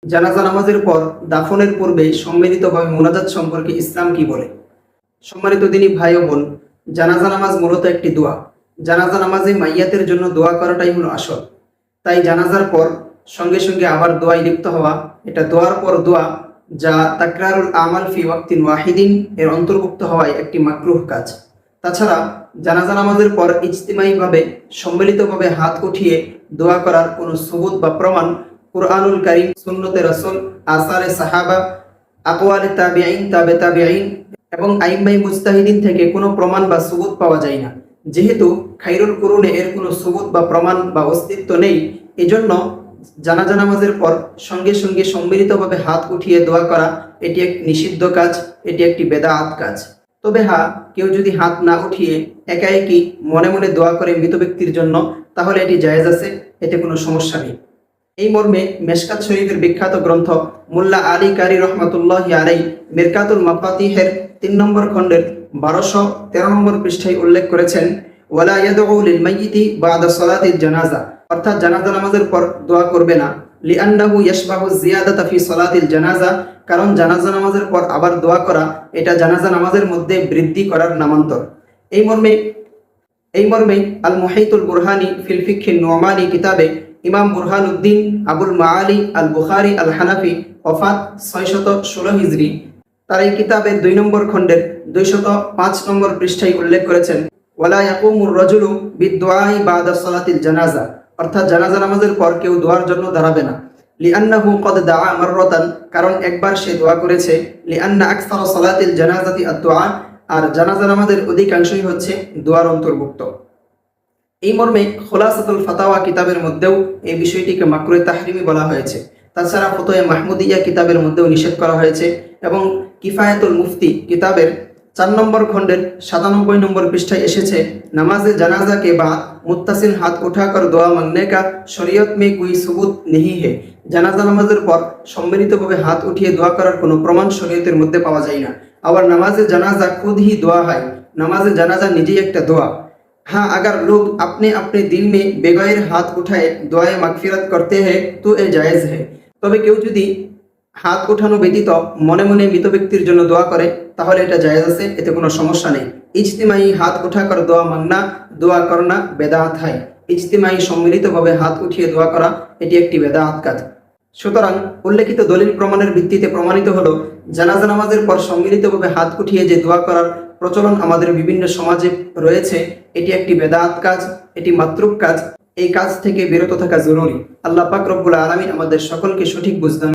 জানাজা নামাজের পর দাফনের পূর্বে সম্মিলিতভাবে মোনাজাত সম্পর্কে ইসলাম কি বলে? সম্মানিত দিনী ভাই ও বোন, জানাজা নামাজ মূলত একটি দোয়া। জানাজা নামাজে মাইয়াতের জন্য দোয়া করাটাই হলো আসল। তাই জানাজার পর সঙ্গে সঙ্গে আবার দোয়ায় লিপ্ত হওয়া, এটা দোয়ার পর দোয়া, যা তাকরারুল আমাল ফি ওয়াক্তিন ওয়াহিদিন এর অন্তর্ভুক্ত হওয়ায় একটি মাকরুহ কাজ। তাছাড়া জানাজা নামাজের পর ইজতিমাইভাবে সম্মিলিতভাবে হাত উঠিয়ে দোয়া করার কোনো সুবুত বা প্রমাণ কুরআনুল কারীম, সুন্নতে রাসূল, আসারে সাহাবা, আকওয়ালে তাবিঈন, তাবে তাবিঈন এবং আইম্মায়ে মুজতাহিদিন থেকে কোনো প্রমাণ বা সুবুত পাওয়া যায় না। যেহেতু খাইরুল কুরুনে এর কোনো সুবুত বা প্রমাণ বা অস্তিত্ব নেই, এজন্য জানাজা নামাজের পর সঙ্গে সঙ্গে সম্মিলিতভাবে হাত উঠিয়ে দোয়া করা এটি এক নিষিদ্ধ কাজ, এটি একটি বেদাত কাজ। তবে হ্যাঁ, কেউ যদি হাত না উঠিয়ে একা একই মনে মনে দোয়া করে মৃত ব্যক্তির জন্য, তাহলে এটি জায়েজ আছে, এতে কোনো সমস্যা নেই। এই মর্মে মেশকাত শরীফের বিখ্যাত গ্রন্থ মোল্লা আলী কারি রহমাতুল্লাহি আলাইহি মিরকাতুল মাফাতিহের ৩ নম্বর খণ্ডের ১২১৩ নম্বর পৃষ্ঠায় উল্লেখ করেছেন, ওয়ালা ইয়াদউ লিল মাইয়িতি বাদা সালাতিল জানাজা, অর্থাৎ জানাজা নামাজের পর দোয়া করবে না। লিআন্নাহু ইয়াশবাহু জিয়াদাতা ফি সালাতিল জানাজা, কারণ জানাজা নামাজের পর আবার দোয়া করা এটা জানাজা নামাজের মধ্যে বৃদ্ধি করার নামান্তর। এই মর্মে আল মুহাইতুল বুরহানি ফিল ফিকহি নুমানি কিতাবে ইমাম বুরহানুদ্দিন আবুল মাআলি আল বুখারী আল হানাফি ওফাত ৬১৬ হিজরি, তার এই কিতাবের ২ নম্বর খণ্ডের ২০৫ নম্বর পৃষ্ঠায় উল্লেখ করেছেন, ওয়ালা ইয়াকুমুর রাজুলু বিদুআই বাদা সালাতিল জানাজা, অর্থাৎ জানাজা নামাজের পর কেউ দোয়ার জন্য দাঁড়াবে না। লিআন্নাহু ক্বাদ দাআ মাররাতান, কারণ একবার সে দোয়া করেছে। লিআন্না আকসারা সালাতিল জানাজাতি আদ-দুআ, আর জানাজা নামাজের অধিকাংশই হচ্ছে দোয়ার অন্তর্ভুক্ত। এই মর্মে খুলাসাতুল ফাতাওয়া কিতাবের মধ্যেও এই বিষয়টিকে মাকরুহে তাহরিমি বলা হয়েছে। তাছাড়া ফতোয়া মাহমুদিয়া কিতাবের মধ্যেও নিষেধ করা হয়েছে এবং কিফায়াতুল মুফতি কিতাবের ৪ নম্বর খণ্ডের ৯৭ নম্বর পৃষ্ঠায় এসেছে, नमाज जनाजा के बाद मुत्तसिल हाथ उठाकर दुआ मांगने का शरीयत में कोई सबूत नहीं है। জানাজা নামাজের পর সম্মিলিতভাবে হাত উঠিয়ে দোয়া করার কোনো প্রমাণ শরীয়তের মধ্যে পাওয়া যায় না। और नमाज जनाजा खुद ही दुआ है, नमाज जनाजा निजी एक दुआ। हाँ, अगर लोग अपने अपने दिल में बेगैर हाथ उठाए दुआए मगफिरत करते हैं तो ये जायज़ है। তবে কেউ যদি হাত উঠানো ব্যতীত মনে মনে মৃত ব্যক্তির জন্য দোয়া করে তাহলে এটা জায়েজ আছে, এতে কোনো সমস্যা নেই। ইজতিমাই হাত উঠাकर দোয়া মাংনা, দোয়া করনা বেদাত হয়। ইজতিমাই সম্মিলিতভাবে হাত উঠিয়ে দোয়া করা এটি একটি বেদাত কাজ। সুতরাং উল্লেখিত দলিল প্রমাণের ভিত্তিতে প্রমাণিত হলো, জানাজা নামাজের পর সম্মিলিতভাবে হাত উঠিয়ে যে দোয়া করার প্রচলন আমাদের বিভিন্ন সমাজে রয়েছে, এটি একটি বেদাত কাজ, এটি মাতরুক কাজ। এই কাজ থেকে বিরত থাকা জরুরি। আল্লাহ পাক রব্বুল আলামিন আমাদের সকলকে সঠিক বুঝদান